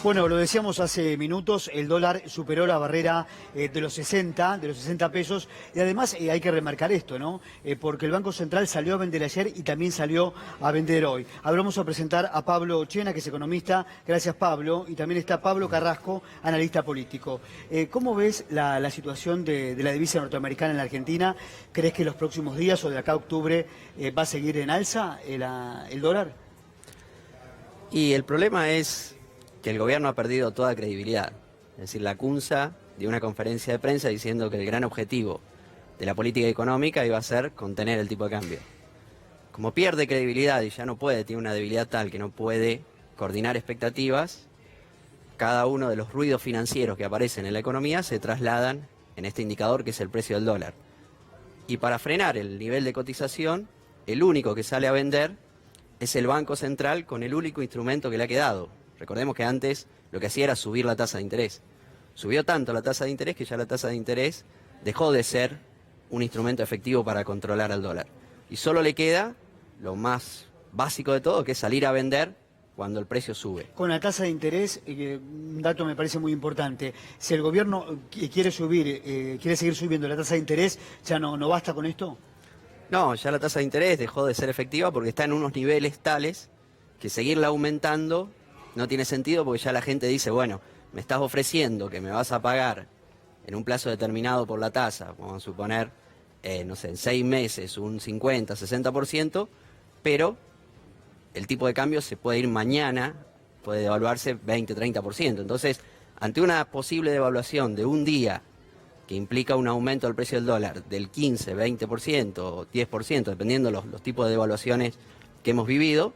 Bueno, lo decíamos hace minutos, el dólar superó la barrera de los 60 pesos. Y además hay que remarcar esto, ¿no? Porque el Banco Central salió a vender ayer y también salió a vender hoy. Ahora vamos a presentar a Pablo Chena, que es economista. Gracias, Pablo. Y también está Pablo Carrasco, analista político. ¿Cómo ves la situación de la divisa norteamericana en la Argentina? ¿Crees que en los próximos días o de acá a octubre va a seguir en alza el dólar? Y el problema es que el gobierno ha perdido toda credibilidad. Es decir, la CUNSA dio una conferencia de prensa diciendo que el gran objetivo de la política económica iba a ser contener el tipo de cambio. Como pierde credibilidad y ya no puede, tiene una debilidad tal que no puede coordinar expectativas, cada uno de los ruidos financieros que aparecen en la economía se trasladan en este indicador que es el precio del dólar. Y para frenar el nivel de cotización, el único que sale a vender es el Banco Central con el único instrumento que le ha quedado. Recordemos que antes lo que hacía era subir la tasa de interés. Subió tanto la tasa de interés que ya la tasa de interés dejó de ser un instrumento efectivo para controlar al dólar. Y solo le queda lo más básico de todo, que es salir a vender cuando el precio sube. Con la tasa de interés, un dato me parece muy importante. Si el gobierno quiere seguir subiendo la tasa de interés, ¿ya no basta con esto? No, ya la tasa de interés dejó de ser efectiva porque está en unos niveles tales que seguirla aumentando no tiene sentido, porque ya la gente dice, bueno, me estás ofreciendo que me vas a pagar en un plazo determinado por la tasa, vamos a suponer, no sé, en 6 meses un 50, 60%, pero el tipo de cambio se puede ir mañana, puede devaluarse 20, 30%. Entonces, ante una posible devaluación de un día que implica un aumento del precio del dólar del 15, 20% o 10%, dependiendo los tipos de devaluaciones que hemos vivido,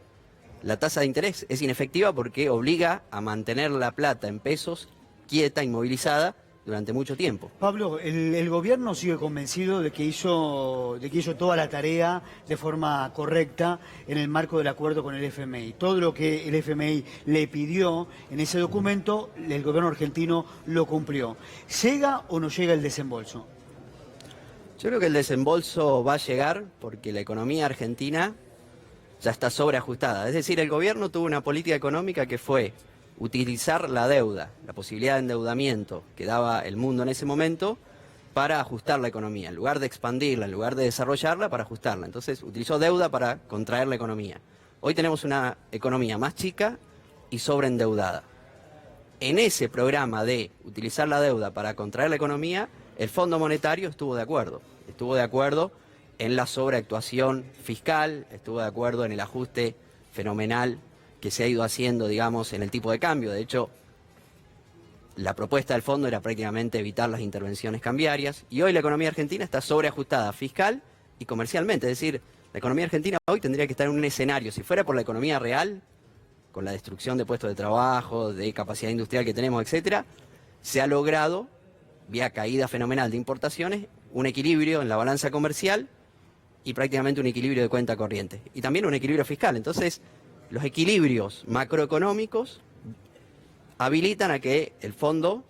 la tasa de interés es inefectiva porque obliga a mantener la plata en pesos quieta, inmovilizada, durante mucho tiempo. Pablo, el gobierno sigue convencido de que hizo toda la tarea de forma correcta en el marco del acuerdo con el FMI. Todo lo que el FMI le pidió en ese documento, el gobierno argentino lo cumplió. ¿Llega o no llega el desembolso? Yo creo que el desembolso va a llegar porque la economía argentina ya está sobreajustada. Es decir, el gobierno tuvo una política económica que fue utilizar la deuda, la posibilidad de endeudamiento que daba el mundo en ese momento para ajustar la economía, en lugar de expandirla, en lugar de desarrollarla, para ajustarla. Entonces utilizó deuda para contraer la economía. Hoy tenemos una economía más chica y sobreendeudada. En ese programa de utilizar la deuda para contraer la economía, el Fondo Monetario estuvo de acuerdo en la sobreactuación fiscal, estuvo de acuerdo en el ajuste fenomenal que se ha ido haciendo, digamos, en el tipo de cambio. De hecho, la propuesta del fondo era prácticamente evitar las intervenciones cambiarias, y hoy la economía argentina está sobreajustada fiscal y comercialmente. Es decir, la economía argentina hoy tendría que estar en un escenario, si fuera por la economía real, con la destrucción de puestos de trabajo, de capacidad industrial que tenemos, etcétera, se ha logrado, vía caída fenomenal de importaciones, un equilibrio en la balanza comercial y prácticamente un equilibrio de cuenta corriente. Y también un equilibrio fiscal. Entonces, los equilibrios macroeconómicos habilitan a que el fondo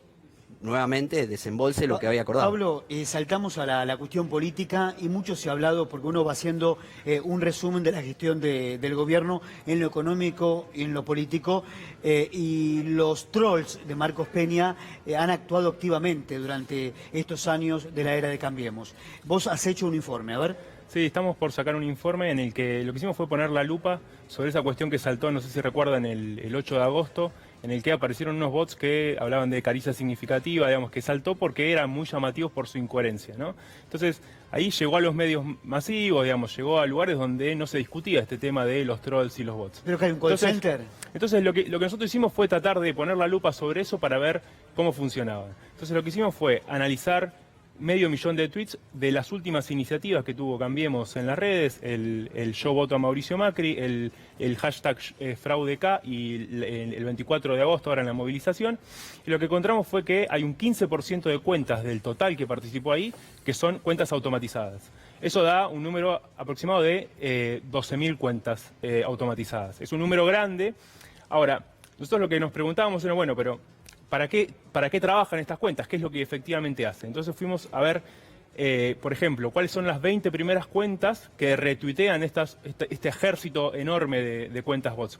nuevamente desembolse lo que había acordado. Pablo, saltamos a la cuestión política y mucho se ha hablado, porque uno va haciendo un resumen de la gestión del gobierno en lo económico y en lo político, y los trolls de Marcos Peña han actuado activamente durante estos años de la era de Cambiemos. Vos has hecho un informe, a ver. Sí, estamos por sacar un informe en el que lo que hicimos fue poner la lupa sobre esa cuestión que saltó, no sé si recuerdan, el 8 de agosto, en el que aparecieron unos bots que hablaban de caricia significativa, digamos, que saltó porque eran muy llamativos por su incoherencia, ¿no? Entonces, ahí llegó a los medios masivos, digamos, llegó a lugares donde no se discutía este tema de los trolls y los bots. Pero que hay un call center. Entonces, lo que nosotros hicimos fue tratar de poner la lupa sobre eso para ver cómo funcionaba. Entonces, lo que hicimos fue analizar 500.000 de tweets de las últimas iniciativas que tuvo Cambiemos en las redes, el yo voto a Mauricio Macri, el hashtag FraudeK y el 24 de agosto ahora en la movilización. Y lo que encontramos fue que hay un 15% de cuentas del total que participó ahí que son cuentas automatizadas. Eso da un número aproximado de 12.000 cuentas automatizadas. Es un número grande. Ahora, nosotros lo que nos preguntábamos era, bueno, pero ¿para qué trabajan estas cuentas? ¿Qué es lo que efectivamente hacen? Entonces fuimos a ver, por ejemplo, cuáles son las 20 primeras cuentas que retuitean este ejército enorme de cuentas bots.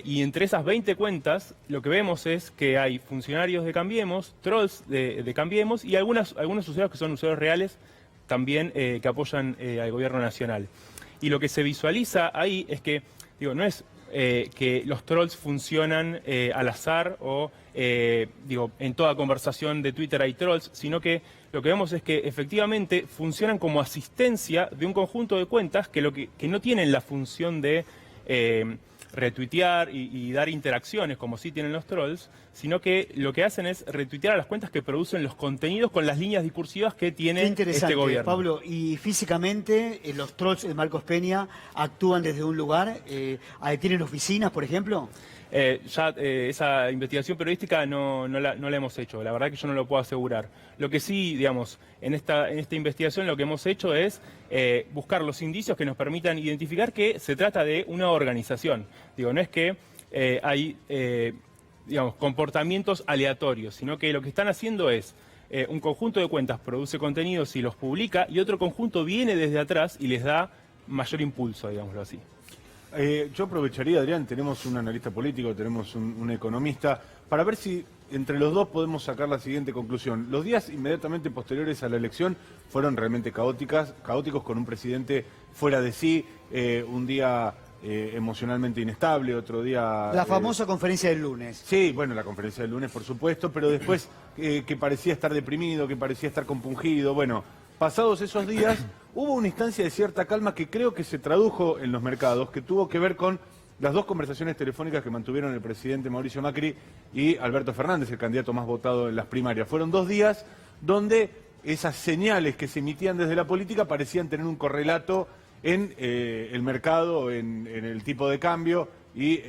Y entre esas 20 cuentas, lo que vemos es que hay funcionarios de Cambiemos, trolls de Cambiemos y algunos usuarios que son usuarios reales también que apoyan al gobierno nacional. Y lo que se visualiza ahí es que, digo, no es que los trolls funcionan al azar o, digo, en toda conversación de Twitter hay trolls, sino que lo que vemos es que efectivamente funcionan como asistencia de un conjunto de cuentas que no tienen la función de retuitear y dar interacciones como sí tienen los trolls, sino que lo que hacen es retuitear a las cuentas que producen los contenidos con las líneas discursivas que tiene este gobierno. Pablo, y físicamente los trolls de Marcos Peña actúan desde un lugar, ¿tienen oficinas, por ejemplo? Esa investigación periodística no la hemos hecho, la verdad que yo no lo puedo asegurar. Lo que sí, digamos, en esta investigación lo que hemos hecho es buscar los indicios que nos permitan identificar que se trata de una organización. Digo, no es que hay, digamos, comportamientos aleatorios, sino que lo que están haciendo es un conjunto de cuentas produce contenidos y los publica y otro conjunto viene desde atrás y les da mayor impulso, digámoslo así. Yo aprovecharía, Adrián, tenemos un analista político, tenemos un economista, para ver si entre los dos podemos sacar la siguiente conclusión. Los días inmediatamente posteriores a la elección fueron realmente caóticos con un presidente fuera de sí, un día emocionalmente inestable, otro día... La famosa conferencia del lunes. Sí, bueno, la conferencia del lunes, por supuesto, pero después que parecía estar deprimido, que parecía estar compungido, bueno... Pasados esos días, hubo una instancia de cierta calma que creo que se tradujo en los mercados, que tuvo que ver con las dos conversaciones telefónicas que mantuvieron el presidente Mauricio Macri y Alberto Fernández, el candidato más votado en las primarias. Fueron 2 días donde esas señales que se emitían desde la política parecían tener un correlato en el mercado, en el tipo de cambio y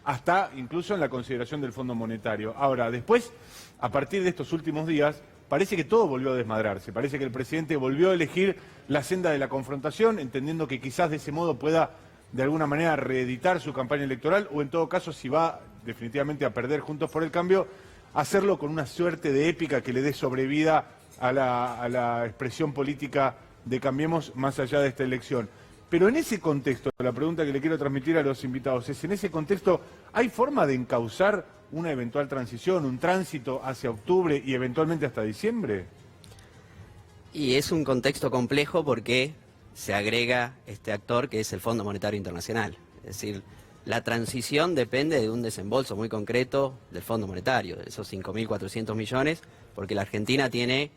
hasta incluso en la consideración del Fondo Monetario. Ahora, después, a partir de estos últimos días, parece que todo volvió a desmadrarse, parece que el presidente volvió a elegir la senda de la confrontación, entendiendo que quizás de ese modo pueda de alguna manera reeditar su campaña electoral o en todo caso, si va definitivamente a perder Juntos por el Cambio, hacerlo con una suerte de épica que le dé sobrevida a la expresión política de Cambiemos más allá de esta elección. Pero en ese contexto, la pregunta que le quiero transmitir a los invitados es, en ese contexto, ¿hay forma de encauzar una eventual transición, un tránsito hacia octubre y eventualmente hasta diciembre? Y es un contexto complejo porque se agrega este actor que es el Fondo Monetario Internacional. Es decir, la transición depende de un desembolso muy concreto del Fondo Monetario, de esos 5.400 millones, porque la Argentina tiene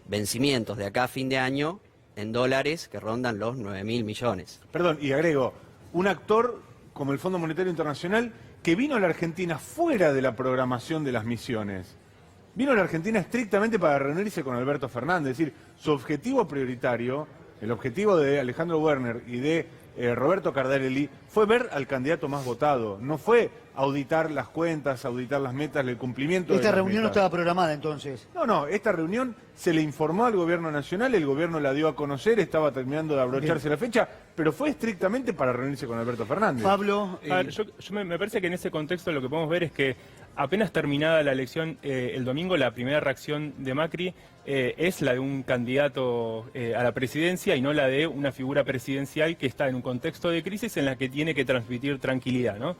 vencimientos de acá a fin de año en dólares que rondan los 9.000 millones. Perdón, y agrego, un actor como el Fondo Monetario Internacional que vino a la Argentina fuera de la programación de las misiones. Vino a la Argentina estrictamente para reunirse con Alberto Fernández. Es decir, su objetivo prioritario, el objetivo de Alejandro Werner y de Roberto Cardarelli, fue ver al candidato más votado. No fue auditar las cuentas, auditar las metas, el cumplimiento de las ¿Esta reunión no metas. estaba programada entonces? No, esta reunión se le informó al gobierno nacional, el gobierno la dio a conocer, estaba terminando de abrocharse la fecha, pero fue estrictamente para reunirse con Alberto Fernández. Pablo... A ver, me parece que en ese contexto lo que podemos ver es que apenas terminada la elección el domingo, la primera reacción de Macri es la de un candidato a la presidencia y no la de una figura presidencial que está en un contexto de crisis en la que tiene que transmitir tranquilidad, ¿no?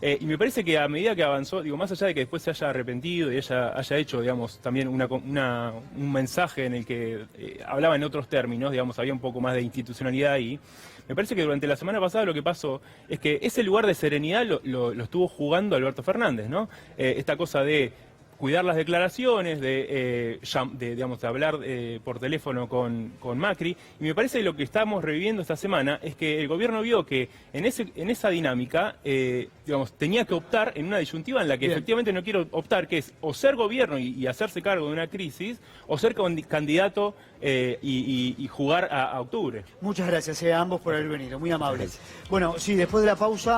Y me parece que a medida que avanzó, digo, más allá de que después se haya arrepentido y haya hecho, digamos, también un mensaje en el que hablaba en otros términos, digamos, había un poco más de institucionalidad ahí, me parece que durante la semana pasada lo que pasó es que ese lugar de serenidad lo estuvo jugando Alberto Fernández, ¿no? Esta cosa de cuidar las declaraciones, de hablar por teléfono con Macri. Y me parece que lo que estamos reviviendo esta semana es que el gobierno vio que en esa dinámica, tenía que optar en una disyuntiva en la que efectivamente no quiero optar, que es o ser gobierno y hacerse cargo de una crisis, o ser candidato y jugar a octubre. Muchas gracias a ambos por haber venido, muy amables. Bueno, sí, después de la pausa...